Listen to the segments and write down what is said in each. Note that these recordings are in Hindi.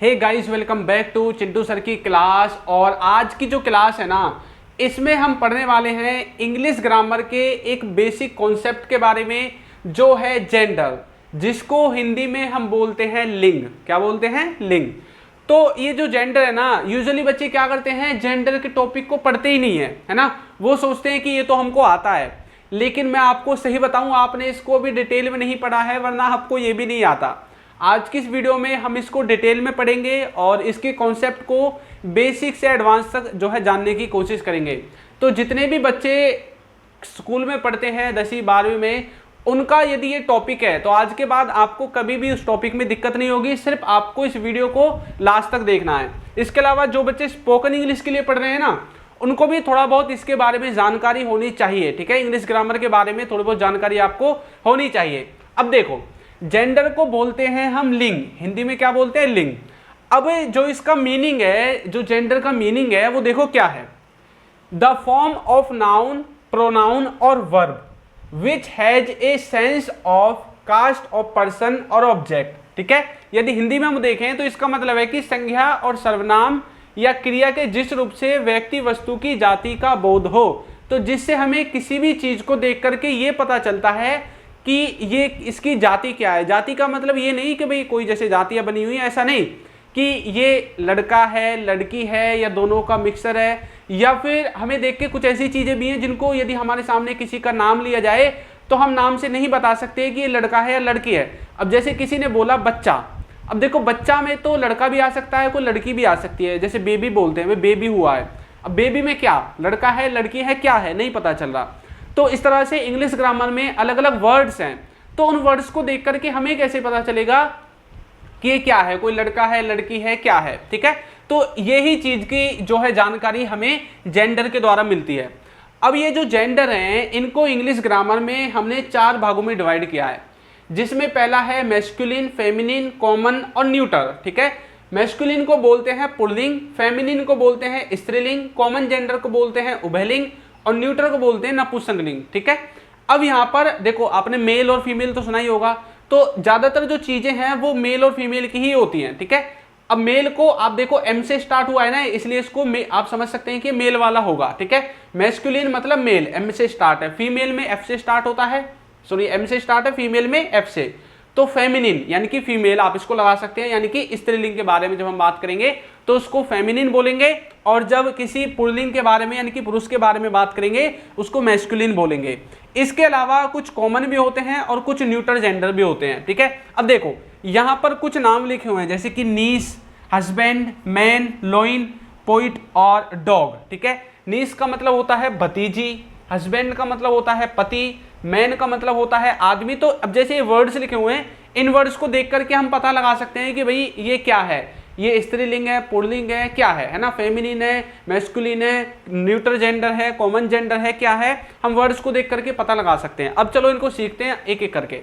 Hey guys, welcome back to Chintu sir की क्लास। और आज की जो क्लास है ना, इसमें हम पढ़ने वाले हैं इंग्लिश ग्रामर के एक बेसिक कॉन्सेप्ट के बारे में, जो है जेंडर, जिसको हिंदी में हम बोलते हैं लिंग। क्या बोलते हैं? लिंग। तो ये जो जेंडर है ना, यूजुअली बच्चे क्या करते हैं, जेंडर के टॉपिक को पढ़ते ही नहीं है ना। वो सोचते हैं कि ये तो हमको आता है, लेकिन मैं आपको सही बताऊं, आपने इसको भी डिटेल में नहीं पढ़ा है, वरना आपको ये भी नहीं आता। आज की इस वीडियो में हम इसको डिटेल में पढ़ेंगे और इसके कॉन्सेप्ट को बेसिक से एडवांस तक जो है जानने की कोशिश करेंगे। तो जितने भी बच्चे स्कूल में पढ़ते हैं 10वीं 12वीं में, उनका यदि ये टॉपिक है तो आज के बाद आपको कभी भी उस टॉपिक में दिक्कत नहीं होगी। सिर्फ आपको इस वीडियो को लास्ट तक देखना है। इसके अलावा जो बच्चे स्पोकन इंग्लिश के लिए पढ़ रहे हैं ना, उनको भी थोड़ा बहुत इसके बारे में जानकारी होनी चाहिए। ठीक है, इंग्लिश ग्रामर के बारे में थोड़ी बहुत जानकारी आपको होनी चाहिए। अब देखो, जेंडर को बोलते हैं हम लिंग, हिंदी में क्या बोलते हैं? लिंग। अब जो इसका मीनिंग है, जो जेंडर का मीनिंग है, वो देखो क्या है। The form of noun, pronoun और verb which has a sense of cast of person और ऑब्जेक्ट। ठीक है, यदि हिंदी में हम देखें तो इसका मतलब है कि संज्ञा और सर्वनाम या क्रिया के जिस रूप से व्यक्ति वस्तु की जाति का बोध हो, तो जिससे हमें किसी भी चीज को देख करके ये पता चलता है कि ये इसकी जाति क्या है। जाति का मतलब ये नहीं कि भाई कोई जैसे जातियां बनी हुई है, ऐसा नहीं कि ये लड़का है, लड़की है, या दोनों का मिक्सर है। या फिर हमें देख के कुछ ऐसी चीजें भी हैं जिनको यदि हमारे सामने किसी का नाम लिया जाए तो हम नाम से नहीं बता सकते कि ये लड़का है या लड़की है। अब जैसे किसी ने बोला बच्चा, अब देखो बच्चा में तो लड़का भी आ सकता है, कोई लड़की भी आ सकती है। जैसे बेबी बोलते हैं, वे बेबी हुआ है। अब बेबी में क्या लड़का है, लड़की है, क्या है, नहीं पता चल रहा। तो इस तरह से इंग्लिश ग्रामर में अलग अलग वर्ड्स हैं, तो उन वर्ड्स को देख करके हमें कैसे पता चलेगा कि ये क्या है, कोई लड़का है, लड़की है, क्या है। ठीक है, तो यही चीज की जो है जानकारी हमें जेंडर के द्वारा मिलती है। अब ये जो जेंडर हैं, इनको इंग्लिश ग्रामर में हमने 4 भागों में डिवाइड किया है, जिसमें पहला है मैस्कुलिन, फेमिनिन, कॉमन और न्यूट्रल। ठीक है, मैस्कुलिन को बोलते हैं पुल्लिंग, फेमिनिन को बोलते हैं स्त्रीलिंग, कॉमन जेंडर को बोलते हैं उभयलिंग और न्यूट्रल को बोलते हैं नपुंसकलिंग। ठीक है, अब यहाँ पर देखो, आपने मेल और फीमेल तो सुना ही होगा, तो ज्यादातर जो चीजें हैं वो मेल और फीमेल की ही होती हैं। ठीक है, अब मेल को आप देखो एम से स्टार्ट हुआ है ना, इसलिए इसको आप समझ सकते हैं कि मेल वाला होगा। ठीक है, मैस्कुलिन मतलब मेल, एम से स्टार्ट है। फीमेल में एफ से स्टार्ट होता है, सॉरी एम से स्टार्ट है, फीमेल में एफ से। तो फेमिनिन यानी कि फीमेल आप इसको लगा सकते हैं, यानी कि स्त्रीलिंग के बारे में जब हम बात करेंगे तो उसको फेमिनिन बोलेंगे, और जब किसी पुल्लिंग के बारे में यानी कि पुरुष के बारे में बात करेंगे उसको मैस्कुलिन बोलेंगे। इसके अलावा कुछ कॉमन भी होते हैं और कुछ न्यूट्रल जेंडर भी होते हैं। ठीक है, अब देखो यहाँ पर कुछ नाम लिखे हुए हैं, जैसे कि नीस, हस्बैंड, मैन, लोइन, पोइट और डॉग। ठीक है, नीस का मतलब होता है भतीजी, हस्बैंड का मतलब होता है पति, मैन का मतलब होता है आदमी। तो अब जैसे ये वर्ड्स लिखे हुए हैं, इन वर्ड्स को देख करके हम पता लगा सकते हैं कि भाई ये क्या है, ये स्त्रीलिंग है, पुल्लिंग है, क्या है ना, फेमिनिन है, मैस्कुलिन है, न्यूट्रल जेंडर है, कॉमन जेंडर है, क्या है, हम वर्ड्स को देख करके पता लगा सकते हैं। अब चलो इनको सीखते हैं एक एक करके।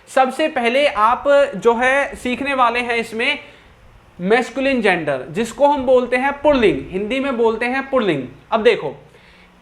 सबसे पहले आप जो है सीखने वाले हैं इसमें मैस्कुलिन जेंडर, जिसको हम बोलते हैं पुल्लिंग, हिंदी में बोलते हैं पुल्लिंग। अब देखो,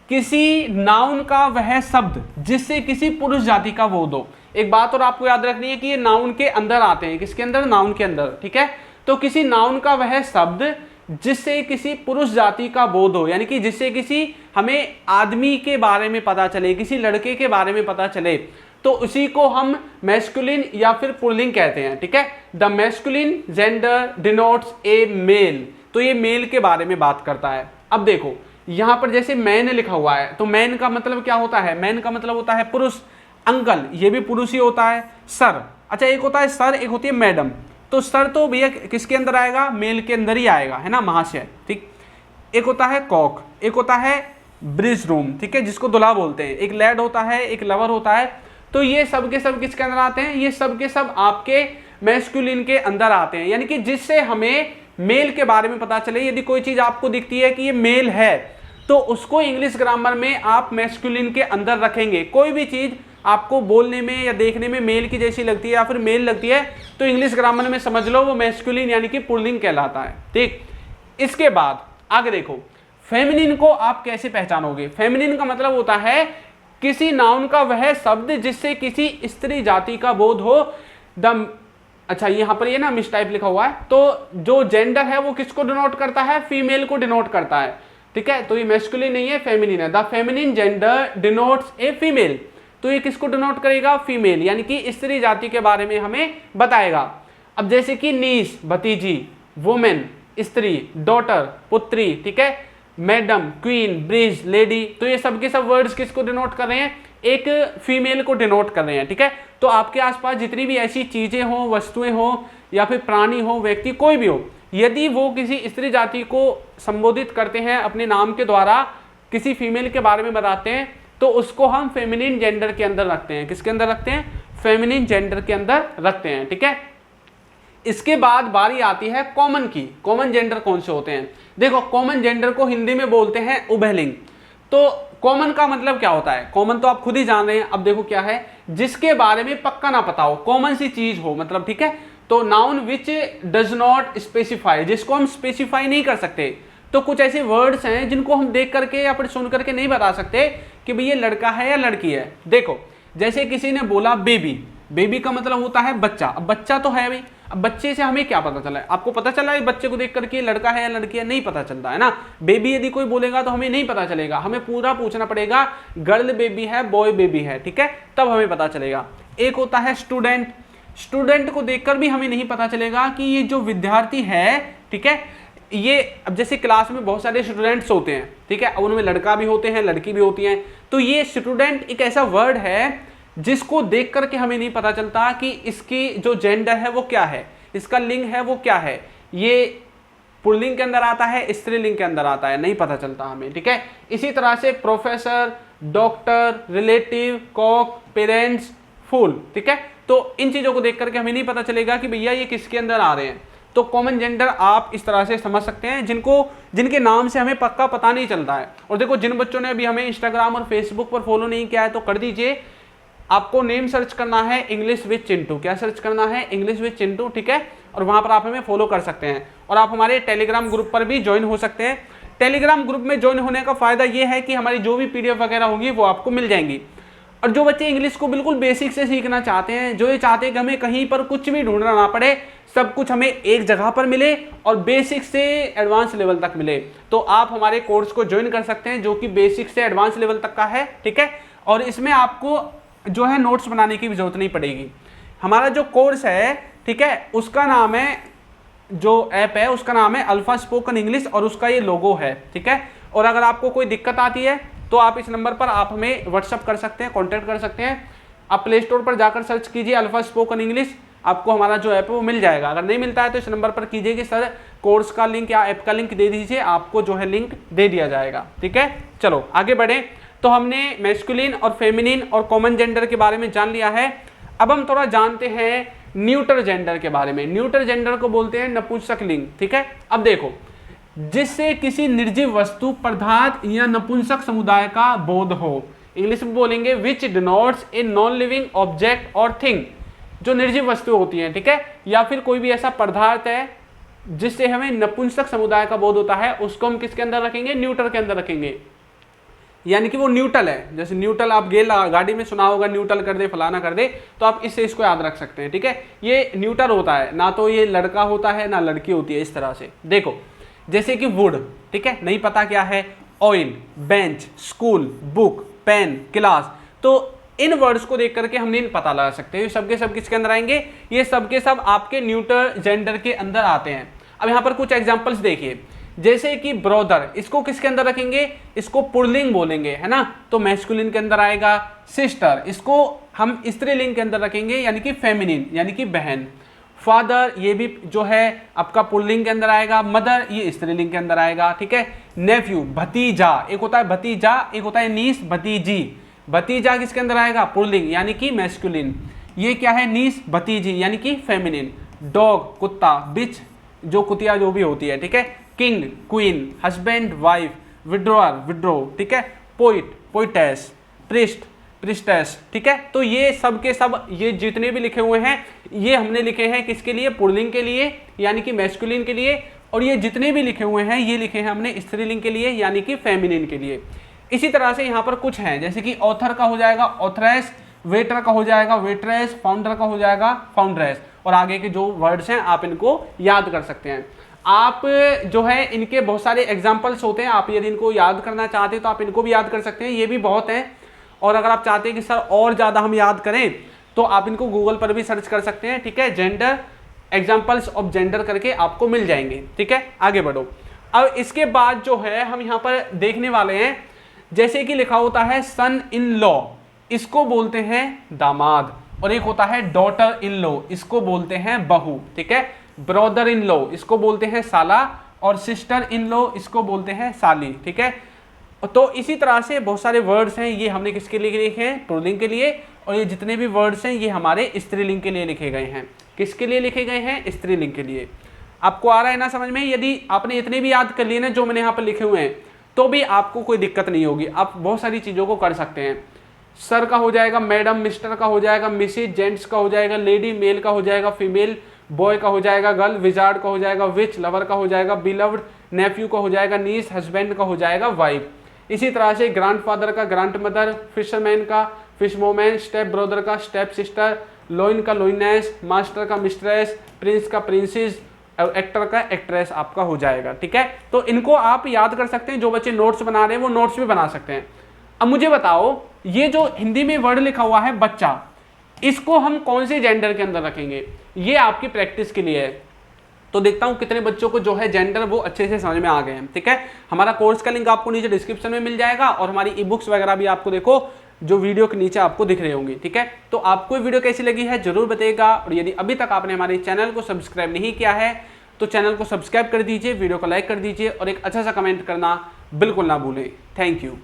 किसी नाउन का वह शब्द जिससे किसी पुरुष जाति का बोध हो। एक बात और आपको याद रखनी है कि ये नाउन के अंदर आते हैं, किसके अंदर? नाउन के अंदर। ठीक है, तो किसी नाउन का वह शब्द जिससे किसी पुरुष जाति का बोध हो, यानी कि जिससे किसी हमें आदमी के बारे में पता चले, किसी लड़के के बारे में पता चले, तो उसी को हम मैस्कुलिन या फिर पुल्लिंग कहते हैं। ठीक है, the masculine gender denotes a male, तो ये मेल के बारे में बात करता है। अब देखो यहाँ पर जैसे मैन लिखा हुआ है, तो मैन का मतलब क्या होता है? मैन का मतलब होता है पुरुष। अंकल, ये भी पुरुष ही होता है। सर, अच्छा एक होता है सर, एक होती है मैडम। तो सर तो भैया किसके अंदर आएगा? मेल के अंदर ही आएगा, है ना, महाशय। ठीक, एक होता है कॉक, एक होता है ब्रिज रूम, ठीक है, जिसको दुल्हा बोलते हैं। एक लैड होता है, एक लवर होता है। तो ये सब के सब किसके अंदर आते हैं? ये सब के सब आपके मैस्कुलिन के अंदर आते हैं, यानी कि जिससे हमें मेल के बारे में पता चले। यदि कोई चीज आपको दिखती है कि ये मेल है, तो उसको इंग्लिश ग्रामर में आप मैस्कुलिन के अंदर रखेंगे। कोई भी चीज आपको बोलने में या देखने में मेल की जैसी लगती है या फिर मेल लगती है, तो इंग्लिश ग्रामर में समझ लो वो मैस्कुलिन यानी कि पुल्लिंग कहलाता है। ठीक, इसके बाद आगे देखो, फेमिनिन को आप कैसे पहचानोगे? फेमिनिन का मतलब होता है किसी नाउन का वह शब्द जिससे किसी स्त्री जाति का बोध हो। द अच्छा यहाँ पर ये ना मिस टाइप लिखा हुआ है, तो जो जेंडर है वो किसको डिनोट करता है, फीमेल को डिनोट करता है, ठीक है। तो ये मैस्कुलिन नहीं है, फेमिनिन है। The feminine gender denotes a female, तो ये किसको डिनोट करेगा, फीमेल, यानी कि स्त्री जाति के बारे में हमें बताएगा। अब जैसे कि नीस भतीजी, वुमेन स्त्री, डॉटर पुत्री, ठीक है, मैडम क्वीन, ब्रिज लेडी, तो ये सब के सब वर्ड्स किसको डिनोट कर रहे हैं, एक फीमेल को डिनोट कर रहे हैं, ठीक है। तो आपके आसपास जितनी भी ऐसी चीजें हो, वस्तुएं हो, या फिर प्राणी हो, व्यक्ति कोई भी हो, यदि वो किसी स्त्री जाति को संबोधित करते हैं अपने नाम के द्वारा, किसी फीमेल के बारे में बताते हैं, तो उसको हम फेमिनिन जेंडर के अंदर रखते हैं। किसके अंदर रखते हैं, फेमिनिन जेंडर के अंदर रखते हैं, ठीक है। इसके बाद बारी आती है कॉमन की। कॉमन जेंडर कौन से होते हैं, देखो कॉमन जेंडर को हिंदी में बोलते हैं उभयलिंग। तो कॉमन का मतलब क्या होता है, कॉमन तो आप खुद ही जान रहे हैं। अब देखो क्या है, जिसके बारे में पक्का ना पता हो, कॉमन सी चीज हो, मतलब, ठीक है। तो noun which does not specify, जिसको हम स्पेसिफाई नहीं कर सकते। तो कुछ ऐसे वर्ड्स हैं जिनको हम देख करके या फिर सुन करके नहीं बता सकते कि भाई ये लड़का है या लड़की है। देखो जैसे किसी ने बोला बेबी, बेबी का मतलब होता है बच्चा। अब बच्चा तो है भाई, अब बच्चे से हमें क्या पता चला है, आपको पता चला है बच्चे को देख करके लड़का है या लड़की है, नहीं पता चलता है ना। बेबी यदि कोई बोलेगा तो हमें नहीं पता चलेगा, हमें पूरा पूछना पड़ेगा गर्ल बेबी है बॉय बेबी है, ठीक है, तब हमें पता चलेगा। एक होता है स्टूडेंट, स्टूडेंट को देखकर भी हमें नहीं पता चलेगा कि ये जो विद्यार्थी है, ठीक है, ये अब जैसे क्लास में बहुत सारे स्टूडेंट्स होते हैं, ठीक है, उनमें लड़का भी होते हैं लड़की भी होती हैं, तो ये स्टूडेंट एक ऐसा वर्ड है जिसको देख करके हमें नहीं पता चलता कि इसकी जो जेंडर है वो क्या है, इसका लिंग है वो क्या है, ये पुल्लिंग के अंदर आता है स्त्रीलिंग के अंदर आता है, नहीं पता चलता हमें, ठीक है। इसी तरह से professor, doctor, relative, cock, parents, fool, ठीक है। तो इन चीजों को देख करके हमें नहीं पता चलेगा कि भैया ये किसके अंदर आ रहे हैं। तो कॉमन जेंडर आप इस तरह से समझ सकते हैं, जिनके नाम से हमें पक्का पता नहीं चलता है। और देखो जिन बच्चों ने अभी हमें इंस्टाग्राम और फेसबुक पर फॉलो नहीं किया है तो कर दीजिए। आपको नेम सर्च करना है इंग्लिश विद चिंटू, क्या सर्च करना है, इंग्लिश विद चिंटू, ठीक है। और वहां पर आप हमें फॉलो कर सकते हैं और आप हमारे टेलीग्राम ग्रुप पर भी ज्वाइन हो सकते हैं। टेलीग्राम ग्रुप में ज्वाइन होने का फायदा ये है कि हमारी जो भी पीडीएफ वगैरह होगी वो आपको मिल जाएंगी। और जो बच्चे इंग्लिश को बिल्कुल बेसिक से सीखना चाहते हैं, जो ये चाहते हैं कि हमें कहीं पर कुछ भी ढूंढना ना पड़े, सब कुछ हमें एक जगह पर मिले और बेसिक से एडवांस लेवल तक मिले, तो आप हमारे कोर्स को ज्वाइन कर सकते हैं जो कि बेसिक से एडवांस लेवल तक का है, ठीक है। और इसमें आपको जो है नोट्स बनाने की भी जरूरत नहीं पड़ेगी। हमारा जो कोर्स है, ठीक है, उसका नाम है, जो ऐप है उसका नाम है अल्फा स्पोकन इंग्लिश और उसका ये लोगो है, ठीक है। और अगर आपको कोई दिक्कत आती है तो आप इस नंबर पर आप हमें व्हाट्सअप कर सकते हैं, कॉन्टैक्ट कर सकते हैं। आप प्ले स्टोर पर जाकर सर्च कीजिए अल्फा स्पोकन इंग्लिश, आपको हमारा जो ऐप है वो मिल जाएगा। अगर नहीं मिलता है तो इस नंबर पर कीजिए कि सर कोर्स का लिंक या ऐप का लिंक दे दीजिए, आपको जो है लिंक दे दिया जाएगा, ठीक है। चलो आगे बढ़ें। तो हमने मैस्कुलिन और फेमिनिन और कॉमन जेंडर के बारे में जान लिया है। अब हम थोड़ा जानते हैं न्यूटर जेंडर के बारे में। न्यूटर जेंडर को बोलते हैं नपुंसक लिंग, ठीक है। अब देखो, जिससे किसी निर्जीव वस्तु, पदार्थ या नपुंसक समुदाय का बोध हो, इंग्लिश में बोलेंगे विच denotes a non living object और थिंग, जो निर्जीव वस्तु होती हैं, ठीक है, या फिर कोई भी ऐसा पदार्थ है जिससे हमें नपुंसक समुदाय का बोध होता है, उसको हम किसके अंदर रखेंगे, न्यूटर के अंदर रखेंगे। यानी कि वो न्यूट्रल है। जैसे न्यूट्रल आप गाड़ी में सुना होगा, न्यूट्रल कर दे फलाना कर दे, तो आप इससे इसको याद रख सकते हैं, ठीक है। ये न्यूट्रल होता है, ना तो ये लड़का होता है ना लड़की होती है, इस तरह से। देखो जैसे कि वुड, ठीक है, नहीं पता क्या है, oil, bench, school, book, pen, class, तो इन वर्ड्स को देख करके हम नहीं पता लगा सकते ये सब के सब किसके अंदर आएंगे, ये सब के सब आपके न्यूट्रल जेंडर के अंदर आते हैं। अब यहाँ पर कुछ एग्जांपल्स देखिए, जैसे कि ब्रदर, इसको किसके अंदर रखेंगे, इसको पुल्लिंग बोलेंगे, है ना, तो मैस्कुलिन के अंदर आएगा। सिस्टर, इसको हम स्त्रीलिंग के अंदर रखेंगे, यानी कि फेमिनिन, यानी कि बहन। फादर, ये भी जो है आपका पुल्लिंग के अंदर आएगा। मदर, ये स्त्रीलिंग के अंदर आएगा, ठीक है। नेफ्यू, भतीजा, एक होता है भतीजा, एक होता है नीस, भतीजी। भतीजा किसके अंदर आएगा, पुल्लिंग, यानी कि मैस्कुलिन। ये क्या है, नीस, भतीजी, यानी कि फेमिनिन। डॉग, कुत्ता, बिच, जो कुतिया जो भी होती है, ठीक है। King, queen, husband, wife, widower, widow, ठीक है। पोइट, पोइटेस, प्रिस्ट, प्रिस्टेस, ठीक है। तो ये सब के सब, ये जितने भी लिखे हुए हैं, ये हमने लिखे हैं किसके लिए, पुल्लिंग के लिए, यानी कि मैस्कुलिन के लिए। और ये जितने भी लिखे हुए हैं, ये लिखे हैं हमने स्त्रीलिंग के लिए, यानी कि फेमिनिन के लिए। इसी तरह से यहाँ पर कुछ हैं, जैसे कि ऑथर का हो जाएगा ऑथरेस, वेटर का हो जाएगा वेट्रेस, फाउंडर का हो जाएगा फाउंड्रेस। और आगे के जो वर्ड्स हैं आप इनको याद कर सकते हैं। आप जो है इनके बहुत सारे एग्जाम्पल्स होते हैं, आप यदि इनको याद करना चाहते हैं तो आप इनको भी याद कर सकते हैं, ये भी बहुत है। और अगर आप चाहते हैं कि सर और ज़्यादा हम याद करें तो आप इनको गूगल पर भी सर्च कर सकते हैं, ठीक है। जेंडर, एग्जाम्पल्स ऑफ जेंडर करके आपको मिल जाएंगे, ठीक है। आगे बढ़ो। अब इसके बाद जो है हम यहाँ पर देखने वाले हैं, जैसे कि लिखा होता है सन इन लॉ, इसको बोलते हैं दामाद, और एक होता है डॉटर इन लॉ, इसको बोलते हैं बहू, ठीक है। ब्रदर इन लॉ इसको बोलते हैं साला, और सिस्टर इन लॉ इसको बोलते हैं साली, ठीक है। तो इसी तरह से बहुत सारे वर्ड्स हैं, ये हमने किसके लिए लिखे हैं, पुल्लिंग के लिए, और ये जितने भी वर्ड्स हैं ये हमारे स्त्रीलिंग के लिए लिखे गए हैं। किसके लिए लिखे गए हैं, स्त्रीलिंग के लिए। आपको आ रहा है ना समझ में? यदि आपने इतने भी याद कर लिए ना जो मैंने यहाँ पर लिखे हुए हैं, तो भी आपको कोई दिक्कत नहीं होगी, आप बहुत सारी चीज़ों को कर सकते हैं। सर का हो जाएगा, मैडम मिस्टर का हो जाएगा, मिसेज जेंट्स का हो जाएगा, लेडी मेल का हो जाएगा, फीमेल बॉय का हो जाएगा, गर्ल विजार्ड का हो जाएगा, विच लवर का हो जाएगा, बिलव्ड नेफ्यू का हो जाएगा, नीस हस्बैंड का हो जाएगा, वाइफ। इसी तरह से ग्रांडफादर का ग्रांड मदर, फिशरमैन का फिशमोमैन, स्टेप ब्रदर का स्टेप सिस्टर, लोइन का लोइनेस, मास्टर का मिस्ट्रेस, प्रिंस का प्रिंसेस, एक्टर का एक्ट्रेस आपका हो जाएगा, ठीक है। तो इनको आप याद कर सकते हैं, जो बच्चे नोट्स बना रहे हैं वो नोट्स भी बना सकते हैं। अब मुझे बताओ, ये जो हिंदी में वर्ड लिखा हुआ है बच्चा, इसको हम कौन से जेंडर के अंदर रखेंगे, ये आपकी प्रैक्टिस के लिए है। तो देखता हूं कितने बच्चों को जो है जेंडर वो अच्छे से समझ में आ गए हैं, ठीक है। हमारा कोर्स का लिंक आपको नीचे डिस्क्रिप्शन में मिल जाएगा, और हमारी ई बुक्स वगैरह भी आपको देखो जो वीडियो के नीचे आपको दिख रही होंगी, ठीक है। तो आपको वीडियो कैसी लगी है जरूर बताइएगा, और यदि अभी तक आपने हमारे चैनल को सब्सक्राइब नहीं किया है तो चैनल को सब्सक्राइब कर दीजिए, वीडियो को लाइक कर दीजिए, और एक अच्छा सा कमेंट करना बिल्कुल ना भूलें। Thank you.